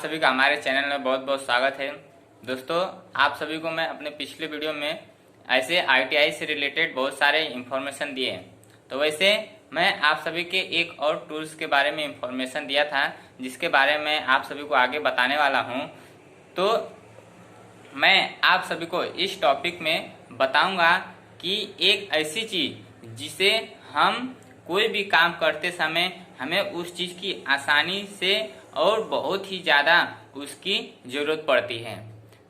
सभी का हमारे चैनल में बहुत बहुत स्वागत है। दोस्तों, आप सभी को मैं अपने पिछले वीडियो में ऐसे आईटीआई से रिलेटेड बहुत सारे इन्फॉर्मेशन दिए हैं। तो वैसे मैं आप सभी के एक और टूल्स के बारे में इन्फॉर्मेशन दिया था, जिसके बारे में आप सभी को आगे बताने वाला हूं। तो मैं आप सभी को इस टॉपिक में बताऊंगा कि एक ऐसी चीज़ जिसे हम कोई भी काम करते समय हमें उस चीज़ की आसानी से और बहुत ही ज़्यादा उसकी ज़रूरत पड़ती है।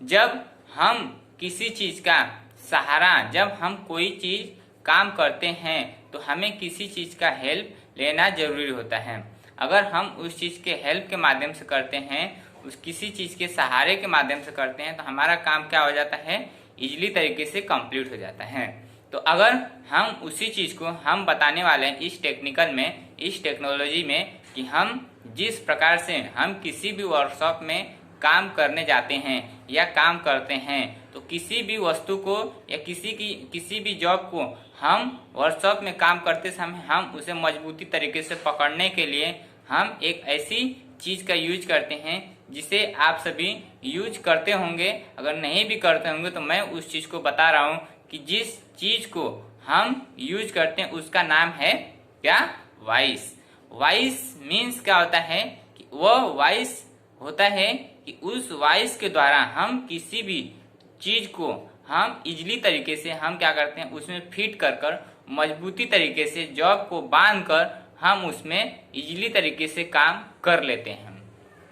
जब हम किसी चीज़ का सहारा, जब हम कोई चीज़ काम करते हैं तो हमें किसी चीज़ का हेल्प लेना ज़रूरी होता है। अगर हम उस चीज़ के हेल्प के माध्यम से करते हैं, उस किसी चीज़ के सहारे के माध्यम से करते हैं, तो हमारा काम क्या हो जाता है, इजीली तरीके से कंप्लीट हो जाता है। तो अगर हम उसी चीज़ को हम बताने वाले हैं इस टेक्निकल में, इस टेक्नोलॉजी में, कि हम जिस प्रकार से हम किसी भी वर्कशॉप में काम करने जाते हैं या काम करते हैं, तो किसी भी वस्तु को या किसी भी जॉब को हम वर्कशॉप में काम करते समय हम उसे मजबूती तरीके से पकड़ने के लिए हम एक ऐसी चीज़ का यूज करते हैं जिसे आप सभी यूज करते होंगे। अगर नहीं भी करते होंगे तो मैं उस चीज़ को बता रहा हूँ कि जिस चीज़ को हम यूज करते हैं उसका नाम है क्या, वॉइस। वॉइस मीन्स क्या होता है कि वह वॉइस होता है कि उस वॉइस के द्वारा हम किसी भी चीज़ को हम इजली तरीके से हम क्या करते हैं, उसमें फिट कर मजबूती तरीके से जॉब को बांध कर हम उसमें इजली तरीके से काम कर लेते हैं।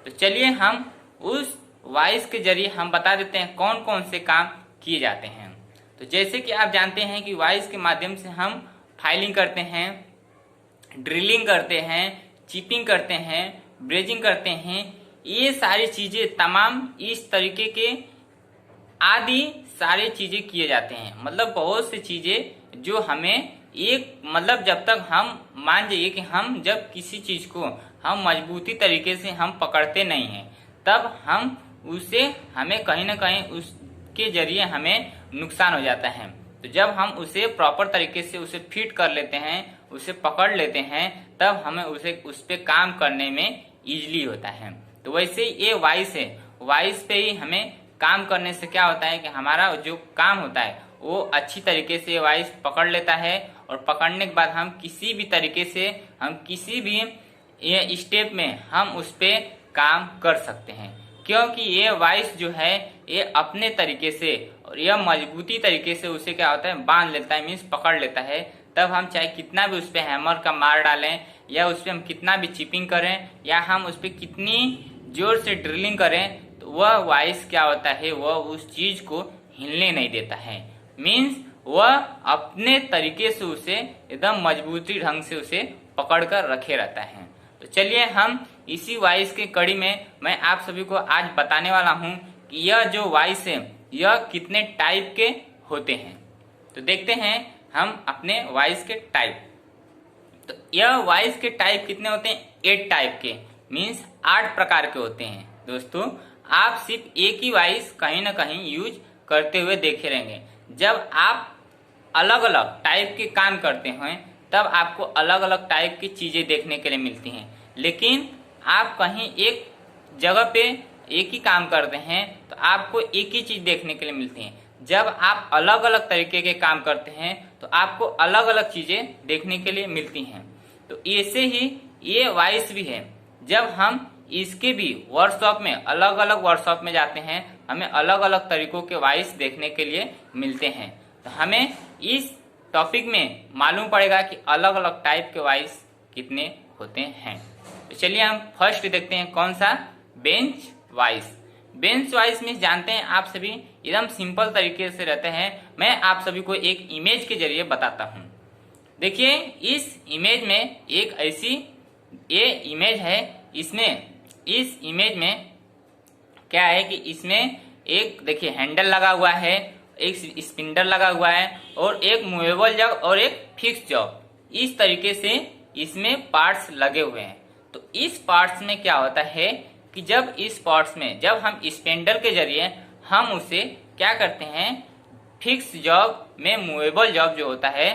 तो चलिए हम उस वॉइस के जरिए हम बता देते हैं कौन कौन से काम किए जाते हैं। तो जैसे कि आप जानते हैं कि वॉइस के माध्यम से हम फाइलिंग करते हैं, ड्रिलिंग करते हैं, चिपिंग करते हैं, ब्रेजिंग करते हैं। ये सारी चीज़ें तमाम इस तरीके के आदि सारी चीज़ें किए जाते हैं। मतलब बहुत सी चीज़ें जो हमें एक मतलब जब तक हम मान जाइए कि हम जब किसी चीज़ को हम मजबूती तरीके से हम पकड़ते नहीं हैं, तब हम उसे हमें कहीं ना कहीं उसके जरिए हमें नुकसान हो जाता है। तो जब हम उसे प्रॉपर तरीके से उसे फिट कर लेते हैं, उसे पकड़ लेते हैं, तब हमें उस पर काम करने में ईजिली होता है। तो वैसे ये वॉइस है, वॉइस पे ही हमें काम करने से क्या होता है कि हमारा जो काम होता है वो अच्छी तरीके से वॉइस पकड़ लेता है, और पकड़ने के बाद हम किसी भी तरीके से हम किसी भी ये स्टेप में हम उस पर काम कर सकते हैं। क्योंकि ये वॉइस जो है ये अपने तरीके से और यह मजबूती तरीके से उसे क्या होता है, बांध लेता है, मीन्स पकड़ लेता है। तब हम चाहे कितना भी उस पर हैमर का मार डालें या उस पर हम कितना भी चिपिंग करें या हम उस पर कितनी जोर से ड्रिलिंग करें, तो वह वॉइस क्या होता है, वह उस चीज़ को हिलने नहीं देता है। मीन्स वह अपने तरीके से उसे एकदम मजबूती ढंग से उसे पकड़ कर रखे रहता है। तो चलिए हम इसी वॉइस के कड़ी में मैं आप सभी को आज बताने वाला हूँ कि यह जो वॉइस है यह कितने टाइप के होते हैं। तो देखते हैं हम अपने वॉइस के टाइप। तो यह वॉइस के टाइप कितने होते हैं, 8 टाइप के, मीन्स 8 प्रकार के होते हैं। दोस्तों, आप सिर्फ एक ही वॉइस कहीं ना कहीं यूज करते हुए देखे रहेंगे। जब आप अलग अलग टाइप के काम करते हैं तब आपको अलग अलग टाइप की चीज़ें देखने के लिए मिलती हैं। लेकिन आप कहीं एक जगह पे एक ही काम करते हैं तो आपको एक ही चीज़ देखने के लिए मिलती है। जब आप अलग अलग तरीके के काम करते हैं तो आपको अलग अलग चीज़ें देखने के लिए मिलती हैं। तो ऐसे ही ये वॉइस भी है। जब हम इसके भी वर्कशॉप में अलग अलग वर्कशॉप में जाते हैं, हमें अलग अलग तरीकों के वॉइस देखने के लिए मिलते हैं। तो हमें इस टॉपिक में मालूम पड़ेगा कि अलग अलग टाइप के वॉइस कितने होते हैं। तो चलिए हम फर्स्ट देखते हैं कौन सा, बेंच वॉइस। बेंच वॉइस में जानते हैं आप सभी एकदम सिंपल तरीके से रहते हैं। मैं आप सभी को एक इमेज के जरिए बताता हूँ। देखिए इस इमेज में एक ऐसी ये इमेज है। इसमें इस इमेज में क्या है कि इसमें एक देखिए हैंडल लगा हुआ है, एक स्पिंडल लगा हुआ है और एक मूवेबल जग और एक फिक्स जग। इस तरीके से इसमें पार्ट्स लगे हुए हैं। तो इस पार्ट्स में क्या होता है कि जब इस पार्ट्स में जब हम स्पिंडल के जरिए हम उसे क्या करते हैं, फिक्स जॉब में मूवेबल जॉब जो होता है,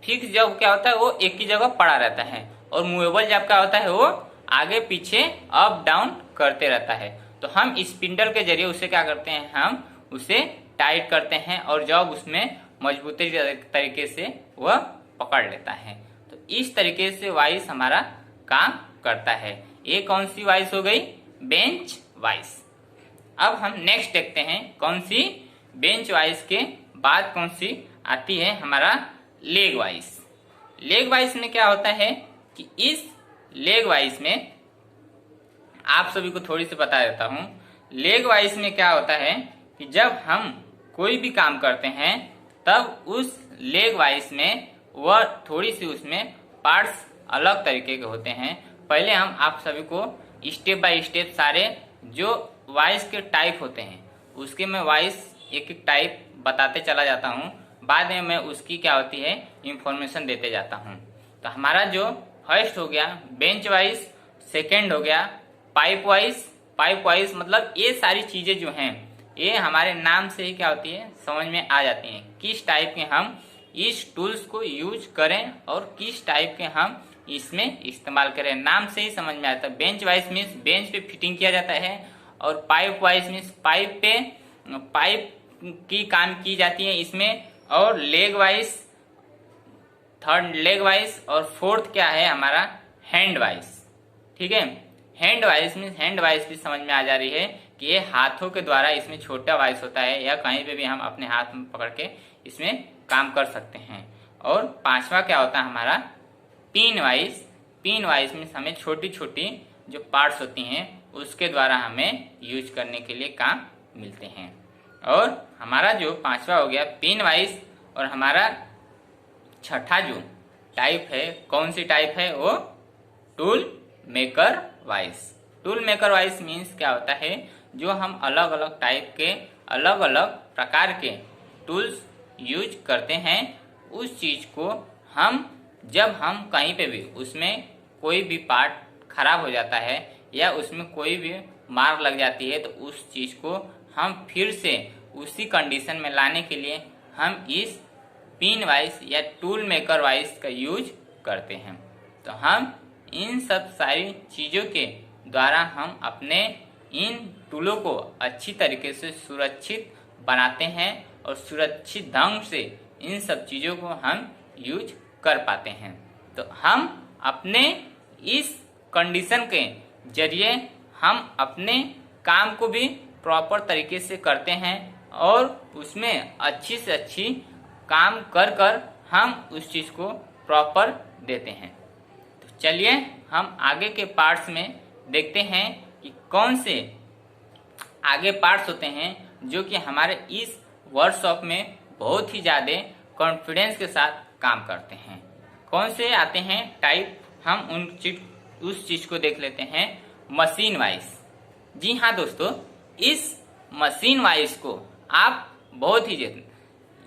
फिक्स जॉब क्या होता है वो एक ही जगह पड़ा रहता है, और मूवेबल जॉब क्या होता है वो आगे पीछे अप डाउन करते रहता है। तो हम स्पिंडल के जरिए उसे क्या करते हैं, हम उसे टाइट करते हैं और जॉब उसमें मजबूती तरीके से वह पकड़ लेता है। तो इस तरीके से वाइस हमारा काम करता है। ये कौन सी वाइस हो गई, बेंच वाइस। अब हम नेक्स्ट देखते हैं कौन सी बेंच वाइस के बाद कौन सी आती है, हमारा लेग वाइस। लेग वाइस में क्या होता है कि इस लेग वाइस में आप सभी को थोड़ी सी बता देता हूं। लेग वाइस में क्या होता है कि जब हम कोई भी काम करते हैं तब उस लेग वाइस में वह थोड़ी सी उसमें पार्ट्स अलग तरीके के होते हैं। पहले हम आप सभी को स्टेप बाय स्टेप सारे जो वाइस के टाइप होते हैं उसके मैं वाइस एक एक टाइप बताते चला जाता हूँ, बाद में मैं उसकी क्या होती है इंफॉर्मेशन देते जाता हूँ। तो हमारा जो फर्स्ट हो गया बेंच वाइस, सेकेंड हो गया पाइप वाइस। पाइप वाइस मतलब ये सारी चीजें जो हैं ये हमारे नाम से ही क्या होती है समझ में आ जाती हैं, किस टाइप के हम इस टूल्स को यूज करें और किस टाइप के हम इसमें इस्तेमाल करें, नाम से ही समझ में आता है। बेंच वाइस मीन्स बेंच पे फिटिंग किया जाता है और पाइप वाइस मीन्स पाइप पे पाइप की काम की जाती है इसमें, और leg vice third leg vice, और फोर्थ क्या है हमारा हैंड वाइस। ठीक है, hand vice means hand vice भी समझ में आ जा रही है कि ये हाथों के द्वारा इसमें छोटा वाइस होता है या कहीं पे भी हम अपने हाथ में पकड़ के इसमें काम कर सकते हैं। और पांचवा क्या होता है हमारा pin vice. Pin vice means हमें छोटी छोटी जो पार्ट्स होती हैं उसके द्वारा हमें यूज करने के लिए काम मिलते हैं। और हमारा जो पांचवा हो गया पिन वाइस, और हमारा छठा जो टाइप है कौन सी टाइप है वो tool maker vice. Tool maker vice means क्या होता है जो हम अलग अलग टाइप के अलग अलग प्रकार के टूल्स यूज करते हैं, उस चीज को हम जब हम कहीं पे भी उसमें कोई भी पार्ट खराब हो जाता है या उसमें कोई भी मार लग जाती है तो उस चीज को हम फिर से उसी कंडीशन में लाने के लिए हम इस पिन वाइस या टूल मेकर वाइस का यूज करते हैं। तो हम इन सब सारी चीजों के द्वारा हम अपने इन टूलों को अच्छी तरीके से सुरक्षित बनाते हैं और सुरक्षित ढंग से इन सब चीजों को हम यूज कर पाते हैं। तो हम अपने इस कंडीशन के जरिए हम अपने काम को भी प्रॉपर तरीके से करते हैं और उसमें अच्छी से अच्छी काम कर कर हम उस चीज को प्रॉपर देते हैं। तो चलिए हम आगे के पार्ट्स में देखते हैं कि कौन से आगे पार्ट्स होते हैं जो कि हमारे इस वर्कशॉप में बहुत ही ज़्यादा कॉन्फिडेंस के साथ काम करते हैं। कौन से आते हैं टाइप, हम उस चीज को देख लेते हैं। Machine vice. जी हाँ दोस्तों, इस मशीन वाइस को आप बहुत ही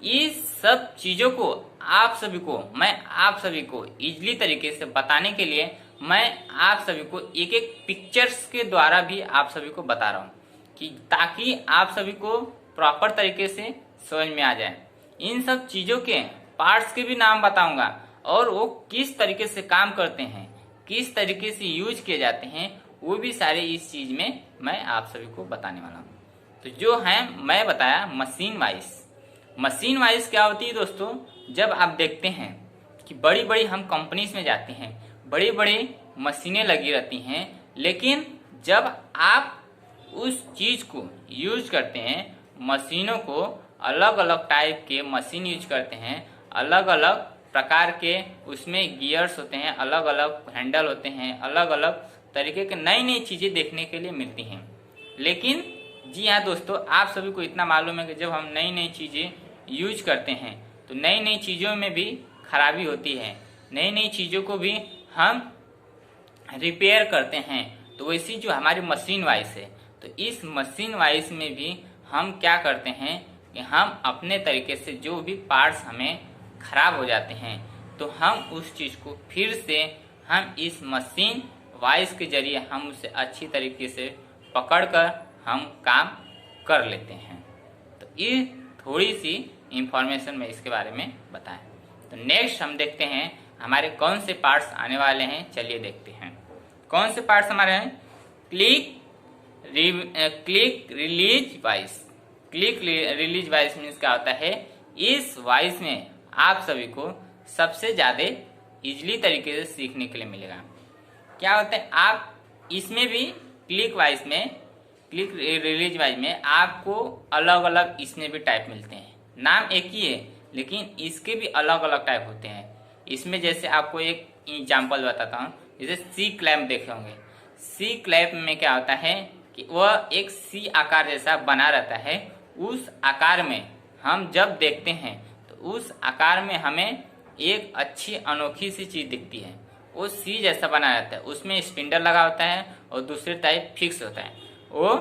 इस सब चीजों को मैं आप सभी को इजली तरीके से बताने के लिए मैं आप सभी को एक एक पिक्चर्स के द्वारा भी आप सभी को बता रहा हूँ कि ताकि आप सभी को प्रॉपर तरीके से समझ में आ जाए। इन सब चीजों के पार्ट्स के भी नाम बताऊंगा और वो किस तरीके से काम करते हैं, किस तरीके से यूज किए जाते हैं, वो भी सारे इस चीज में मैं आप सभी को बताने वाला हूँ। तो जो है मैं बताया मशीन वाइस। मशीन वाइस क्या होती है दोस्तों, जब आप देखते हैं कि बड़ी बड़ी हम कंपनीज में जाते हैं, बड़ी बड़ी मशीनें लगी रहती हैं, लेकिन जब आप उस चीज को यूज करते हैं, मशीनों को अलग अलग टाइप के मशीन यूज करते हैं, अलग अलग प्रकार के उसमें गियर्स होते हैं, अलग अलग हैंडल होते हैं, अलग अलग तरीके के नई नई चीजें देखने के लिए मिलती हैं। लेकिन जी हाँ दोस्तों, आप सभी को इतना मालूम है कि जब हम नई नई चीजें यूज करते हैं तो नई नई चीजों में भी खराबी होती है, नई नई चीजों को भी हम रिपेयर करते हैं। तो वैसी जो हमारी मशीन वाइस है, तो इस मशीन वाइस में भी हम क्या करते हैं कि हम अपने तरीके से जो भी पार्ट्स हमें खराब हो जाते हैं तो हम उस चीज को फिर से हम इस मशीन वाइस के जरिए हम उसे अच्छी तरीके से पकड़कर हम काम कर लेते हैं। तो ये थोड़ी सी इंफॉर्मेशन मैं इसके बारे में बताएं। तो नेक्स्ट हम देखते हैं हमारे कौन से पार्ट्स आने वाले हैं। चलिए देखते हैं कौन से पार्ट्स हमारे हैं। Click click release voice. Click release voice means क्या होता है, इस वॉइस में आप सभी को सबसे ज्यादा इजीली तरीके से सीखने के लिए मिलेगा। क्या होता है, आप इसमें भी क्लिक वॉइस में, क्लिक रिलीज वॉइस में आपको अलग अलग इसमें भी टाइप मिलते हैं। नाम एक ही है लेकिन इसके भी अलग अलग टाइप होते हैं। इसमें जैसे आपको एक एग्जाम्पल बताता हूँ, जैसे सी क्लैम्प देखे होंगे। सी क्लैम्प में क्या होता है कि वह एक सी आकार जैसा बना रहता है। उस आकार में हम जब देखते हैं तो उस आकार में हमें एक अच्छी अनोखी सी चीज दिखती है। वो सी जैसा बना रहता है, उसमें स्पिंडल लगा होता है और दूसरे टाइप फिक्स होता है। वो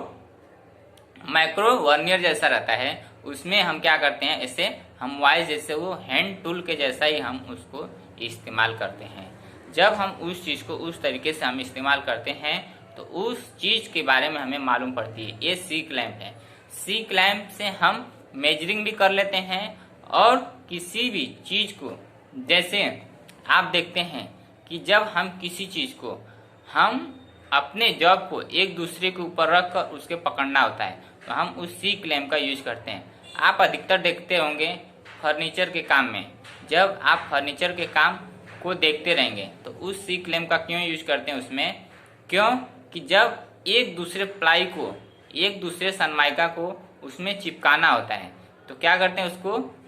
माइक्रो वर्नियर जैसा रहता है। उसमें हम क्या करते हैं, ऐसे हम वॉइस जैसे वो हैंड टूल के जैसा ही हम उसको इस्तेमाल करते हैं। जब हम उस चीज को उस तरीके से हम इस्तेमाल करते हैं तो उस चीज के बारे में हमें मालूम पड़ती है। ये सी क्लैम्प है। सी क्लैम्प से हम मेजरिंग भी कर लेते हैं और किसी भी चीज को, जैसे आप देखते हैं कि जब हम किसी चीज को, हम अपने जॉब को एक दूसरे के ऊपर रख कर उसके पकड़ना होता है तो हम उस सी क्लैम्प का यूज करते हैं। आप अधिकतर देखते होंगे फर्नीचर के काम में, जब आप फर्नीचर के काम को देखते रहेंगे तो उस सी क्लैम्प का क्यों यूज करते हैं उसमें, क्यों कि जब एक दूसरे प्लाई को, एक दूसरे सनमाइका को उसमें चिपकाना होता है तो क्या करते हैं,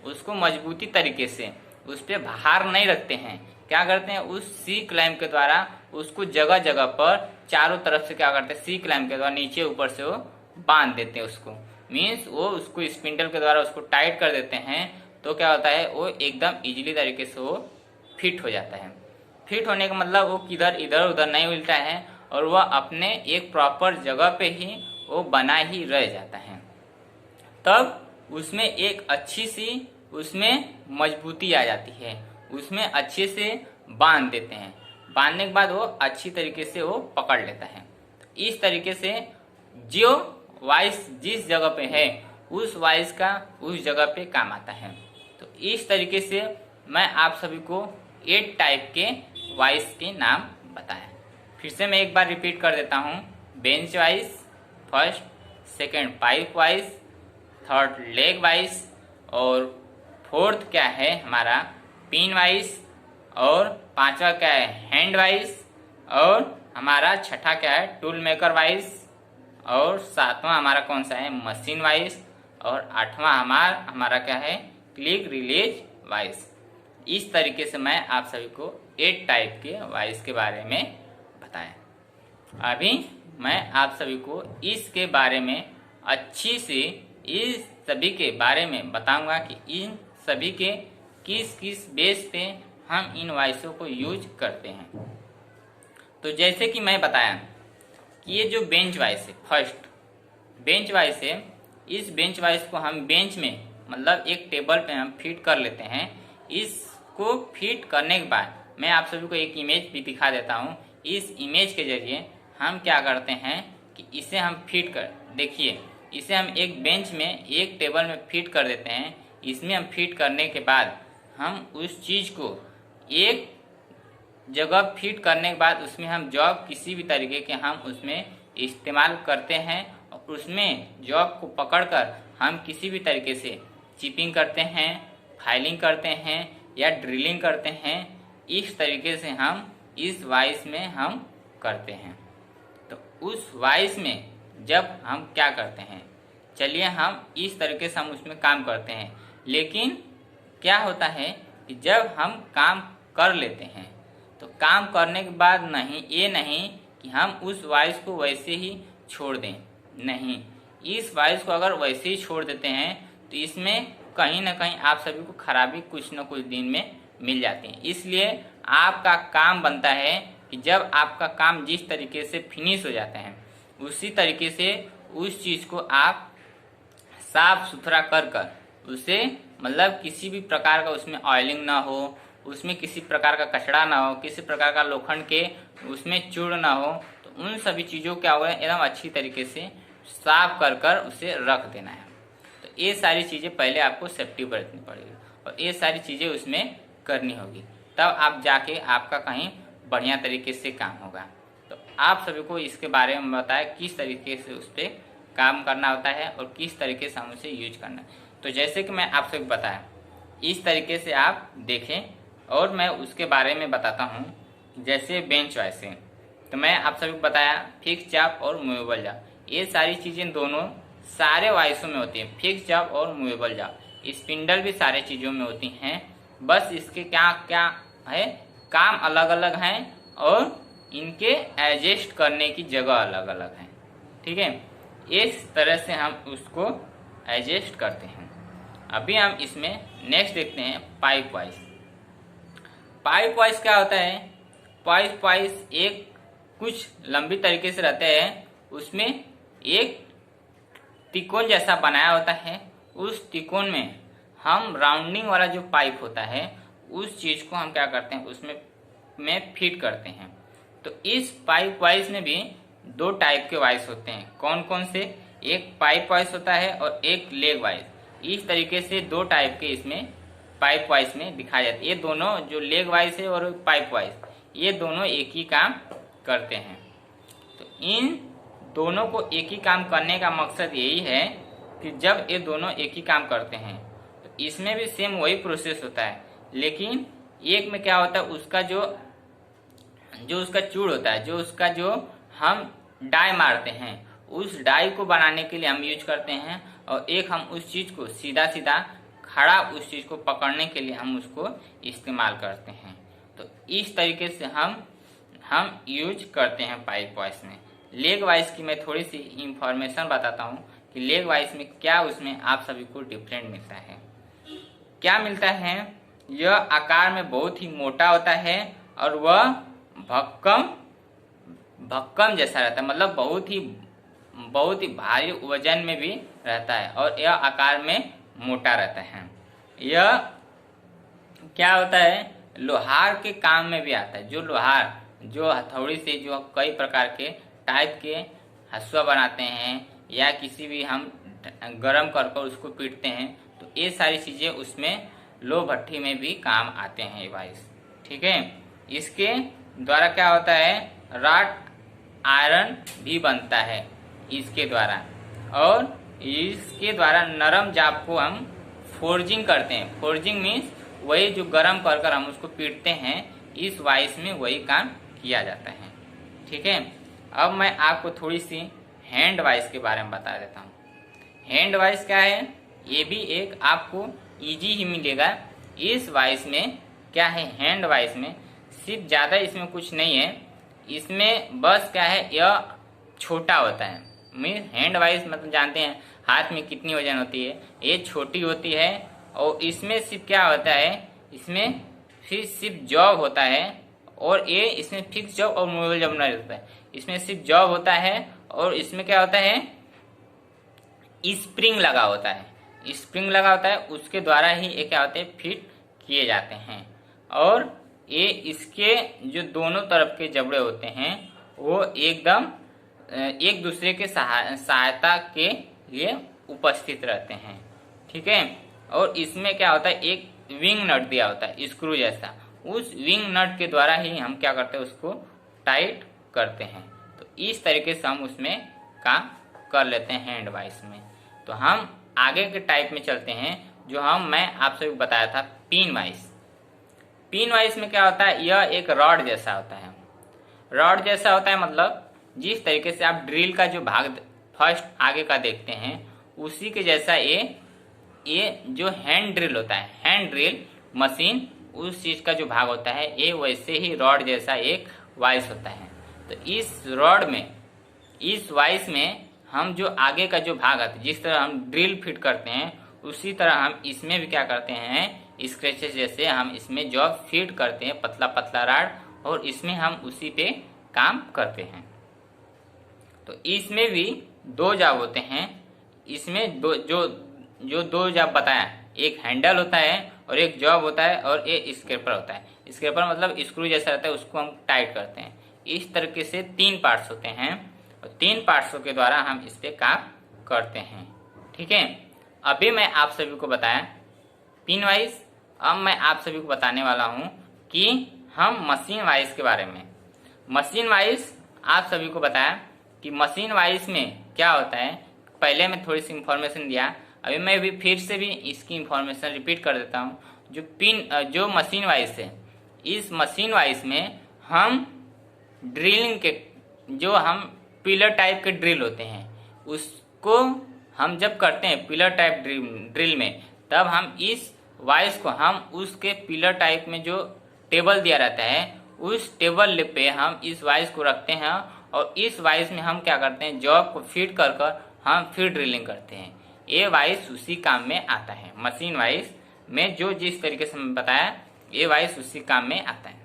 उसको मजबूती तरीके से उस पर बाहर नहीं रखते हैं। क्या करते हैं, उस सी क्लैम्प के द्वारा उसको जगह जगह पर चारों तरफ से क्या करते हैं, सी क्लैम्प के द्वारा नीचे ऊपर से वो बांध देते हैं उसको। मीन्स वो उसको स्पिंडल के द्वारा उसको टाइट कर देते हैं तो क्या होता है, वो एकदम इजीली तरीके से वो फिट हो जाता है। फिट होने का मतलब वो किधर इधर उधर नहीं उल्टा है और वह अपने एक प्रॉपर जगह पे ही वो बना ही रह जाता है। तब उसमें एक अच्छी सी उसमें मजबूती आ जाती है, उसमें अच्छे से बांध देते हैं। बांधने के बाद वो अच्छी तरीके से वो पकड़ लेता है। तो इस तरीके से जो वॉइस जिस जगह पे है उस वॉइस का उस जगह पे काम आता है। तो इस तरीके से मैं आप सभी को 8 टाइप के वॉइस के नाम बताया। फिर से मैं एक बार रिपीट कर देता हूँ। Bench voice, first, second pipe voice, third leg voice और फोर्थ क्या है हमारा पिन वॉइस और पांचवा क्या है हैंड वॉइस और हमारा छठा क्या है टूल मेकर वॉइस और सातवां हमारा कौन सा है मशीन वॉइस और आठवां हमारा क्या है क्लिक रिलीज वॉइस। इस तरीके से मैं आप सभी को 8 टाइप के वॉइस के बारे में बताया। अभी मैं आप सभी को इसके बारे में अच्छी से इस सभी के बारे में बताऊंगा कि इन सभी के किस किस बेस पे हम इन वॉइसों को यूज करते हैं। तो जैसे कि मैं बताया कि ये जो बेंच वॉइस है, फर्स्ट बेंच वॉइस है, इस बेंच वॉइस को हम बेंच में मतलब एक टेबल पे हम फिट कर लेते हैं। इसको फिट करने के बाद मैं आप सभी को एक इमेज भी दिखा देता हूँ। इस इमेज के जरिए हम क्या करते हैं कि इसे हम फिट कर, देखिए इसे हम एक बेंच में एक टेबल में फिट कर देते हैं। इसमें हम फिट करने के बाद हम उस चीज को एक जगह फिट करने के बाद उसमें हम जॉब किसी भी तरीके के हम उसमें इस्तेमाल करते हैं और उसमें जॉब को पकड़कर हम किसी भी तरीके से चिपिंग करते हैं, फाइलिंग करते हैं या ड्रिलिंग करते हैं। इस तरीके से हम इस वॉइस में हम करते हैं। तो उस वॉइस में जब हम क्या करते हैं, चलिए हम इस तरीके से हम उसमें काम करते हैं। लेकिन क्या होता है कि जब हम काम कर लेते हैं तो काम करने के बाद नहीं, ये नहीं कि हम उस वॉइस को वैसे ही छोड़ दें, नहीं, इस वॉइस को अगर वैसे ही छोड़ देते हैं तो इसमें कहीं ना कहीं आप सभी को खराबी कुछ न कुछ दिन में मिल जाती है। इसलिए आपका काम बनता है कि जब आपका काम जिस तरीके से फिनिश हो जाता है उसी तरीके से उस चीज को आप साफ सुथरा कर कर उसे, मतलब किसी भी प्रकार का उसमें ऑयलिंग ना हो, उसमें किसी प्रकार का कचड़ा ना हो, किसी प्रकार का लोखंड के उसमें चूड़ ना हो, तो उन सभी चीज़ों क्या होगा एकदम अच्छी तरीके से साफ कर कर उसे रख देना है। तो ये सारी चीज़ें पहले आपको सेफ्टी बरतनी पड़ेगी और ये सारी चीज़ें उसमें करनी होगी, तब आप जाके आपका कहीं बढ़िया तरीके से काम होगा। तो आप सभी को इसके बारे में बताया किस तरीके से उस पर काम करना होता है और किस तरीके से हम उसे यूज करना है। तो जैसे कि मैं आप सभी को बताया, इस तरीके से आप देखें और मैं उसके बारे में बताता हूँ। जैसे बेंच वाइसिंग, तो मैं आप सभी को बताया फिक्स जाब और मूवेबल जाब, ये सारी चीज़ें दोनों सारे वाइसों में होती हैं, फिक्स जाब और मूवेबल जाब। स्पिंडल भी सारे चीज़ों में होती हैं, बस इसके क्या क्या है, काम अलग अलग हैं और इनके एडजस्ट करने की जगह अलग अलग है। ठीक है, इस तरह से हम उसको एडजस्ट करते हैं। अभी हम इसमें नेक्स्ट देखते हैं पाइप वाइज। पाइप वाइज क्या होता है? पाइप वाइज एक कुछ लंबी तरीके से रहते हैं, उसमें एक त्रिकोण जैसा बनाया होता है। उस त्रिकोण में हम राउंडिंग वाला जो पाइप होता है उस चीज को हम क्या करते हैं, उसमें फिट करते हैं। तो इस पाइप वाइज में भी दो टाइप के वाइस होते हैं। कौन कौन से? एक पाइप वाइस होता है और एक लेग वाइस। इस तरीके से दो टाइप के इसमें पाइप वाइस में दिखाया जाता है। ये दोनों जो लेग वाइस है और पाइप वाइस, ये दोनों एक ही काम करते हैं। तो इन दोनों को एक ही काम करने का मकसद यही है कि जब ये दोनों एक ही काम करते हैं तो इसमें भी सेम वही प्रोसेस होता है, लेकिन एक में क्या होता है, उसका जो उसका चूड़ होता है, जो हम डाई मारते हैं, उस डाई को बनाने के लिए हम यूज करते हैं, और एक हम उस चीज को सीधा सीधा खड़ा उस चीज को पकड़ने के लिए हम उसको इस्तेमाल करते हैं। तो इस तरीके से हम यूज करते हैं पाइप वाइस में। लेग वाइस की मैं थोड़ी सी इंफॉर्मेशन बताता हूँ कि लेग वाइस में क्या उसमें आप सभी को डिफरेंट मिलता है। क्या मिलता है? यह आकार में बहुत ही मोटा होता है और वह भक्कम जैसा रहता है, मतलब बहुत ही भारी वजन में भी रहता है और यह आकार में मोटा रहता है। यह क्या होता है, लोहार के काम में भी आता है। जो लोहार जो हथौड़ी से जो कई प्रकार के टाइप के हसुआ बनाते हैं या किसी भी हम गरम कर उसको पीटते हैं, तो ये सारी चीजें उसमें लो भट्टी में भी काम आते हैं ये वाइस। ठीक है, इसके द्वारा क्या होता है, राट आयरन भी बनता है इसके द्वारा, और इसके द्वारा नरम जाप को हम फोर्जिंग करते हैं। फोर्जिंग मीन्स वही जो गरम कर हम उसको पीटते हैं, इस वाइस में वही काम किया जाता है। ठीक है, अब मैं आपको थोड़ी सी हैंड वाइस के बारे में बता देता हूँ। हैंड वाइस क्या है, ये भी एक आपको इजी ही मिलेगा। इस वाइस में क्या है, हैंड वाइस में सिर्फ ज़्यादा इसमें कुछ नहीं है, इसमें बस क्या है, यह छोटा होता है। मीन्स हैंड वाइस मतलब जानते हैं हाथ में कितनी वजन होती है, ये छोटी होती है। और इसमें सिर्फ क्या होता है, इसमें फिर सिर्फ जॉब होता है, और ये इसमें फिक्स जॉब और मूवेबल जॉब नहीं होता है। इसमें सिर्फ जॉब होता है और इसमें क्या होता है, स्प्रिंग लगा होता है। स्प्रिंग लगा होता है, उसके द्वारा ही ये क्या होते हैं, फिट किए जाते हैं। और ये इसके जो दोनों तरफ के जबड़े होते हैं वो एकदम एक दूसरे के सहायता के लिए उपस्थित रहते हैं। ठीक है, और इसमें क्या होता है, एक विंग नट दिया होता है स्क्रू जैसा, उस विंग नट के द्वारा ही हम क्या करते हैं, उसको टाइट करते हैं। तो इस तरीके से हम उसमें काम कर लेते हैं हैंड वाइस में। तो हम आगे के टाइप में चलते हैं, जो मैं आप सभी को बताया था पिन वाइस। पिन वाइस में क्या होता है, यह एक रॉड जैसा होता है। रॉड जैसा होता है मतलब जिस तरीके से आप ड्रिल का जो भाग फर्स्ट आगे का देखते हैं, उसी के जैसा ये जो हैंड ड्रिल होता है, हैंड ड्रिल मशीन, उस चीज का जो भाग होता है, ये वैसे ही रॉड जैसा एक वाइस होता है। तो इस रॉड में, इस वाइस में हम जो आगे का जो भाग आता है, जिस तरह हम ड्रिल फिट करते हैं, उसी तरह हम इसमें भी क्या करते हैं, स्क्रैचेस जैसे हम इसमें जॉब फिट करते हैं, पतला पतला राड, और इसमें हम उसी पे काम करते हैं। तो इसमें भी दो जॉब होते हैं। इसमें दो जॉब बताया, एक हैंडल होता है और एक जॉब होता है, और एक स्क्रैपर होता है। स्क्रैपर मतलब स्क्रू जैसा रहता है, उसको हम टाइट करते हैं। इस तरीके से 3 पार्ट्स होते हैं, और 3 पार्ट्सों के द्वारा हम इस पे काम करते हैं। ठीक है, अभी मैं आप सभी को बताया पिन वाइज। अब मैं आप सभी को बताने वाला हूँ कि हम मशीन वाइज के बारे में। मशीन वाइज आप सभी को बताया कि मशीन वाइज में क्या होता है। पहले मैं थोड़ी सी इंफॉर्मेशन दिया, अभी मैं भी फिर से भी इसकी इंफॉर्मेशन रिपीट कर देता हूँ। जो मशीन वाइज है, इस मशीन वाइज में हम ड्रिलिंग के जो हम पिलर टाइप के ड्रिल होते हैं उसको हम जब करते हैं पिलर टाइप ड्रिल में, तब हम इस वाइज को हम उसके पिलर टाइप में जो टेबल दिया रहता है उस टेबल पे हम इस वाइज को रखते हैं और इस वाइज में हम क्या करते हैं, जॉब को फीड कर कर हम फिर ड्रिलिंग करते हैं। ये वाइज उसी काम में आता है। मशीन वाइज में जो जिस तरीके से मैं बताया, ये वाइज उसी काम में आता है।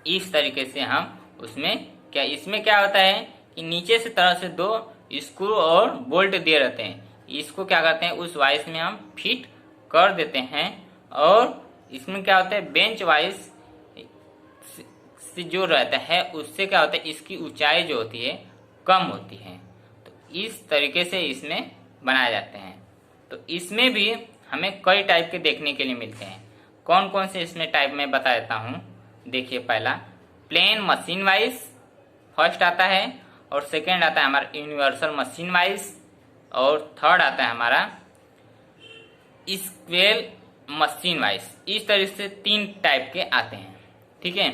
इस तरीके से हम इसमें क्या होता है कि नीचे से तरह से 2 स्क्रू और बोल्ट दिए रहते हैं। इसको क्या करते हैं, उस वाइज में हम फिट कर देते हैं। और इसमें क्या होता है, बेंच वाइज से जो रहता है उससे क्या होता है, इसकी ऊंचाई जो होती है कम होती है। तो इस तरीके से इसमें बनाए जाते हैं। तो इसमें भी हमें कई टाइप के देखने के लिए मिलते हैं। कौन कौन से इसमें टाइप में बता देता हूँ। देखिए, पहला प्लेन मशीन वाइज फर्स्ट आता है, और सेकेंड आता है हमारा यूनिवर्सल मशीन वाइज, और थर्ड आता है हमारा स्क्वेल मशीन वाइज। इस तरह से 3 टाइप के आते हैं। ठीक है,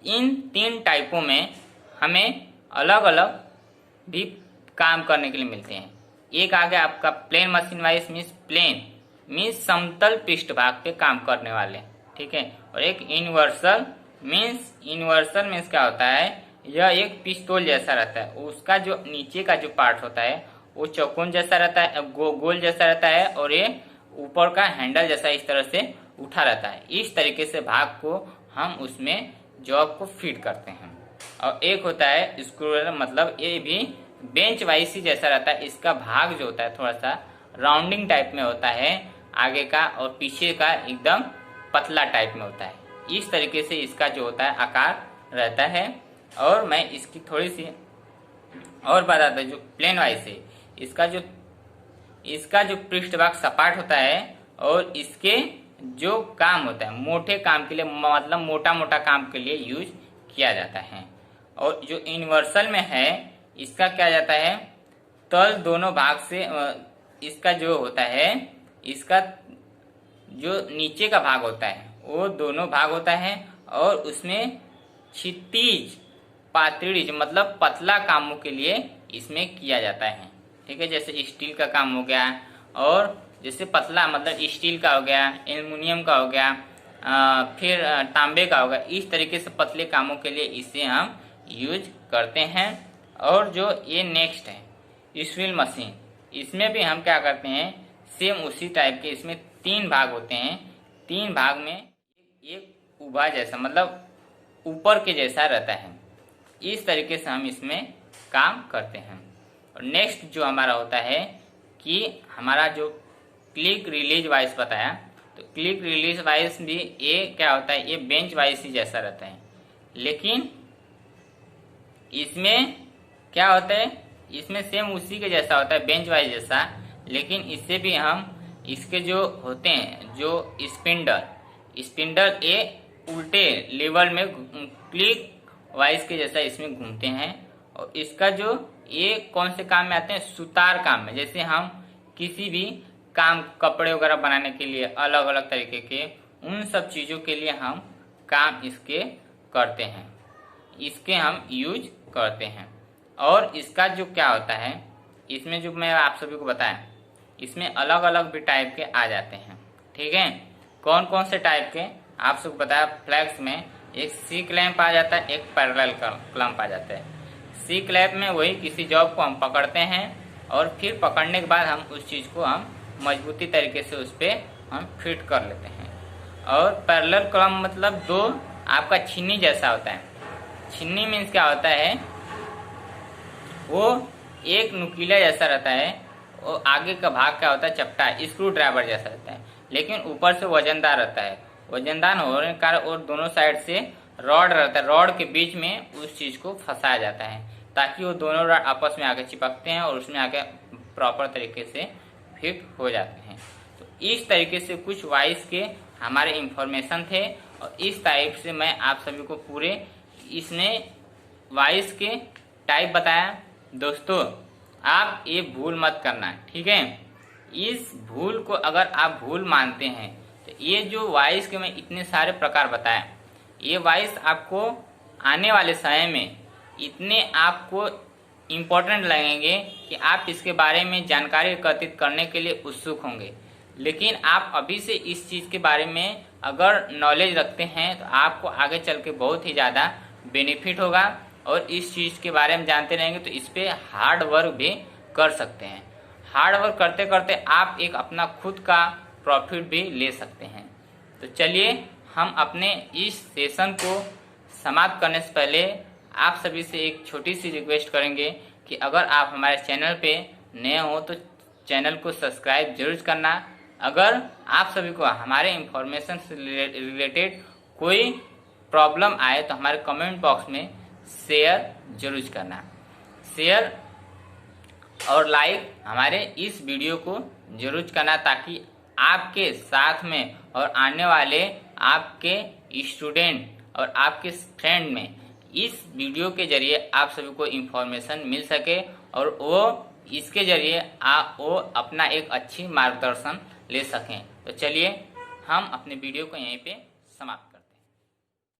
इन 3 टाइपों में हमें अलग अलग भी काम करने के लिए मिलते हैं। एक आ गया आपका प्लेन मशीन वाइज, मीन्स समतल पृष्ठभाग पे काम करने वाले। ठीक है, और एक यूनिवर्सल मीन्स क्या होता है, यह एक पिस्तौल जैसा रहता है। उसका जो नीचे का जो पार्ट होता है वो चौकोन जैसा रहता है, गोल जैसा रहता है, और ये ऊपर का हैंडल जैसा इस तरह से उठा रहता है। इस तरीके से भाग को हम उसमें जॉब को फीड करते हैं। और एक होता है स्क्रूड्राइवर, मतलब ये भी बेंच वाइज ही जैसा रहता है। इसका भाग जो होता है थोड़ा सा राउंडिंग टाइप में होता है, आगे का और पीछे का एकदम पतला टाइप में होता है। इस तरीके से इसका जो होता है आकार रहता है। और मैं इसकी थोड़ी सी और बताता हूँ। जो प्लेन वाइज है, इसका जो पृष्ठभाग सपाट होता है, और इसके जो काम होता है मोटे काम के लिए, मतलब मोटा मोटा काम के लिए यूज किया जाता है। और जो यूनिवर्सल में है, इसका क्या जाता है, तल दोनों भाग से इसका जो होता है, इसका जो नीचे का भाग होता है वो दोनों भाग होता है, और उसमें क्षितिज पातड़ी मतलब पतला कामों के लिए इसमें किया जाता है। ठीक है, जैसे स्टील का काम हो गया, और जैसे पतला मतलब स्टील का हो गया, एल्युमिनियम का हो गया, फिर तांबे का होगा। इस तरीके से पतले कामों के लिए इसे हम यूज करते हैं। और जो ये नेक्स्ट है स्विल मशीन, इसमें भी हम क्या करते हैं, सेम उसी टाइप के, इसमें 3 भाग होते हैं। 3 भाग में एक उभा जैसा मतलब ऊपर के जैसा रहता है। इस तरीके से हम इसमें काम करते हैं। और नेक्स्ट जो हमारा होता है कि हमारा जो क्लिक रिलीज वाइज बताया, तो क्लिक रिलीज वाइज भी ये क्या होता है, ये बेंच वाइज ही जैसा रहता है। लेकिन इसमें क्या होता है, इसमें सेम उसी के जैसा होता है, बेंच वाइज जैसा। लेकिन इससे भी हम इसके जो होते हैं, जो स्पिंडल ये उल्टे लेवल में क्लिक वाइज के जैसा इसमें घूमते हैं। और इसका जो ये कौन से काम में आते हैं, सुतार काम में। जैसे हम किसी भी काम, कपड़े वगैरह बनाने के लिए अलग अलग तरीके के, उन सब चीज़ों के लिए हम काम इसके करते हैं, इसके हम यूज करते हैं। और इसका जो क्या होता है, इसमें जो मैं आप सभी को बताया, इसमें अलग अलग भी टाइप के आ जाते हैं। ठीक है, कौन कौन से टाइप के आप सबको बताया। फ्लैक्स में एक सी क्लैंप आ जाता है, एक पैरेलल क्लैंप आ जाता है। सी क्लैंप में वही किसी जॉब को हम पकड़ते हैं, और फिर पकड़ने के बाद हम उस चीज़ को हम मजबूती तरीके से उस पर हम फिट कर लेते हैं। और पैरेलल क्लैंप मतलब 2 आपका छिन्नी जैसा होता है। छिन्नी मीन्स क्या होता है, वो एक नुकीला जैसा रहता है, और आगे का भाग क्या होता है, चपटा स्क्रू ड्राइवर जैसा रहता है, लेकिन ऊपर से वजनदार रहता है। वजनदार होने के कारण और दोनों साइड से रॉड रहता है, रॉड के बीच में उस चीज को फंसाया जाता है, ताकि वो दोनों रॉड आपस में आके चिपकते हैं और उसमें आके प्रॉपर तरीके से फिट हो जाते हैं। तो इस तरीके से कुछ वाइज के हमारे इंफॉर्मेशन थे, और इस टाइप से मैं आप सभी को पूरे इसमें वॉइस के टाइप बताया। दोस्तों आप ये भूल मत करना, ठीक है। इस भूल को अगर आप भूल मानते हैं तो ये जो वॉइस के मैं इतने सारे प्रकार बताए, ये वॉइस आपको आने वाले समय में इतने आपको इम्पोर्टेंट लगेंगे कि आप इसके बारे में जानकारी एकत्रित करने के लिए उत्सुक होंगे। लेकिन आप अभी से इस चीज़ के बारे में अगर नॉलेज रखते हैं तो आपको आगे चल के बहुत ही ज़्यादा बेनिफिट होगा और इस चीज़ के बारे में जानते रहेंगे तो इस पर हार्ड वर्क भी कर सकते हैं। हार्ड वर्क करते करते आप एक अपना खुद का प्रॉफिट भी ले सकते हैं। तो चलिए हम अपने इस सेशन को समाप्त करने से पहले आप सभी से एक छोटी सी रिक्वेस्ट करेंगे कि अगर आप हमारे चैनल पे नए हो तो चैनल को सब्सक्राइब जरूर करना। अगर आप सभी को हमारे इंफॉर्मेशन से रिलेटेड कोई प्रॉब्लम आए तो हमारे कमेंट बॉक्स में शेयर जरूर करना। शेयर और लाइक हमारे इस वीडियो को जरूर करना ताकि आपके साथ में और आने वाले आपके स्टूडेंट और आपके फ्रेंड में इस वीडियो के जरिए आप सभी को इन्फॉर्मेशन मिल सके और वो इसके जरिए वो अपना एक अच्छी मार्गदर्शन ले सकें। तो चलिए हम अपने वीडियो को यहीं पे समाप्त